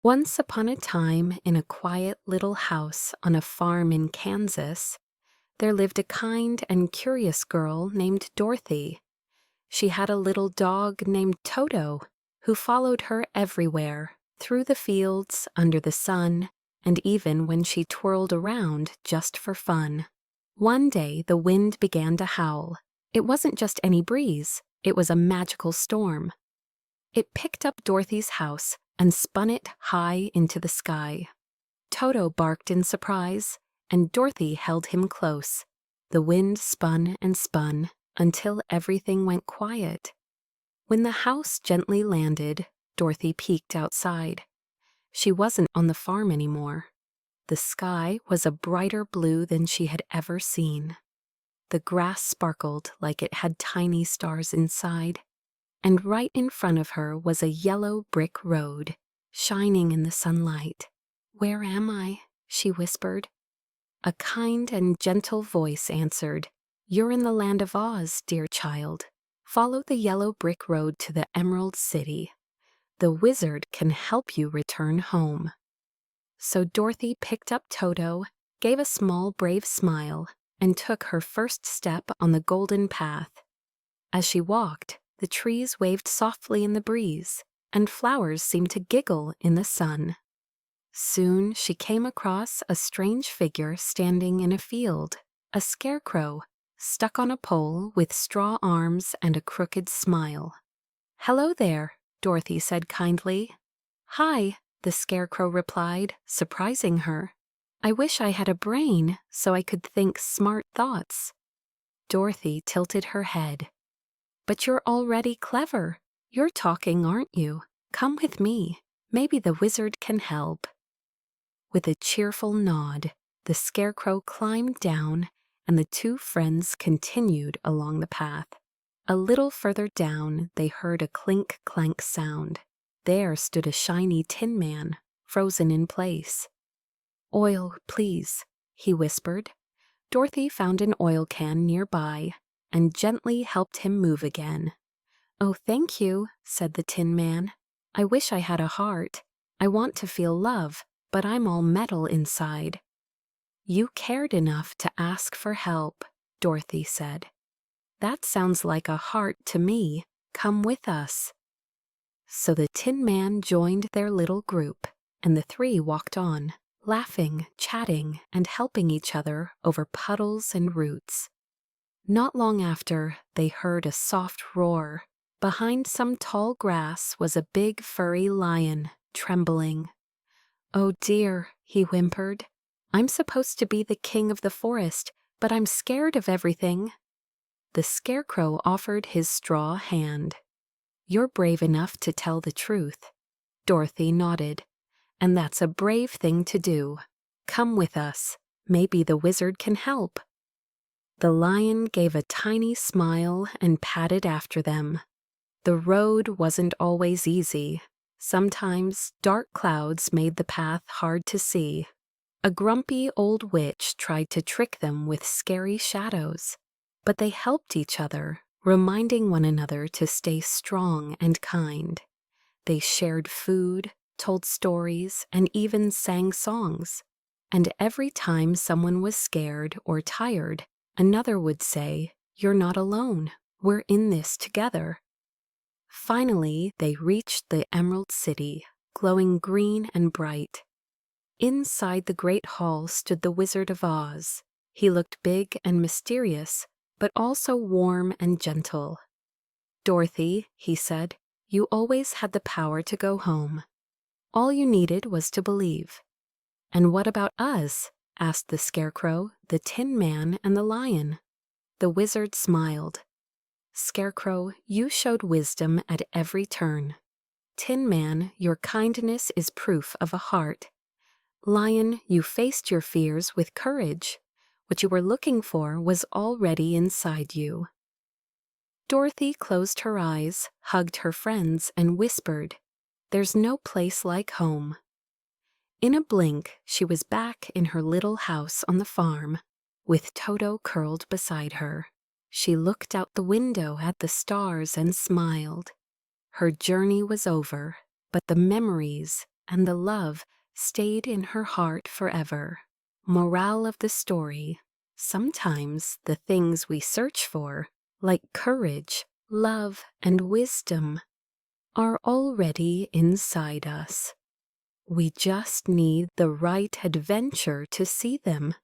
Once upon a time, in a quiet little house on a farm in Kansas, there lived a kind and curious girl named Dorothy. She had a little dog named Toto, who followed her everywhere, through the fields, under the sun, and even when she twirled around just for fun. One day the wind began to howl. It wasn't just any breeze, it was a magical storm. It picked up Dorothy's house and spun it high into the sky. Toto barked in surprise, and Dorothy held him close. The wind spun and spun until everything went quiet. When the house gently landed, Dorothy peeked outside. She wasn't on the farm anymore. The sky was a brighter blue than she had ever seen. The grass sparkled like it had tiny stars inside, and right in front of her was a yellow brick road, shining in the sunlight. "Where am I?" she whispered. A kind and gentle voice answered, "You're in the land of Oz, dear child. Follow the yellow brick road to the Emerald City. The wizard can help you return home." So Dorothy picked up Toto, gave a small brave smile, and took her first step on the golden path. As she walked, the trees waved softly in the breeze, and flowers seemed to giggle in the sun. Soon she came across a strange figure standing in a field, a scarecrow, stuck on a pole with straw arms and a crooked smile. "Hello there," Dorothy said kindly. "Hi," the scarecrow replied, surprising her. "I wish I had a brain so I could think smart thoughts." Dorothy tilted her head. "But you're already clever. You're talking, aren't you? Come with me. Maybe the wizard can help." With a cheerful nod, the scarecrow climbed down, and the two friends continued along the path. A little further down, they heard a clink-clank sound. There stood a shiny tin man, frozen in place. "Oil, please," he whispered. Dorothy found an oil can nearby and gently helped him move again. "Oh, thank you," said the Tin Man. "I wish I had a heart. I want to feel love, but I'm all metal inside." "You cared enough to ask for help," Dorothy said. "That sounds like a heart to me. Come with us." So the Tin Man joined their little group, and the three walked on, laughing, chatting, and helping each other over puddles and roots. Not long after, they heard a soft roar. Behind some tall grass was a big furry lion, trembling. "Oh dear," he whimpered. "I'm supposed to be the king of the forest, but I'm scared of everything." The scarecrow offered his straw hand. "You're brave enough to tell the truth." Dorothy nodded. "And that's a brave thing to do. Come with us. Maybe the wizard can help." The lion gave a tiny smile and padded after them. The road wasn't always easy. Sometimes dark clouds made the path hard to see. A grumpy old witch tried to trick them with scary shadows, but they helped each other, reminding one another to stay strong and kind. They shared food, told stories, and even sang songs. And every time someone was scared or tired, another would say, "You're not alone. We're in this together." Finally, they reached the Emerald City, glowing green and bright. Inside the great hall stood the Wizard of Oz. He looked big and mysterious, but also warm and gentle. "Dorothy," he said, "you always had the power to go home. All you needed was to believe." "And what about us?" asked the Scarecrow, the Tin Man, and the Lion. The wizard smiled. "Scarecrow, you showed wisdom at every turn. Tin Man, your kindness is proof of a heart. Lion, you faced your fears with courage. What you were looking for was already inside you." Dorothy closed her eyes, hugged her friends, and whispered, "There's no place like home." In a blink, she was back in her little house on the farm, with Toto curled beside her. She looked out the window at the stars and smiled. Her journey was over, but the memories and the love stayed in her heart forever. Moral of the story: sometimes the things we search for, like courage, love, and wisdom, are already inside us. We just need the right adventure to see them.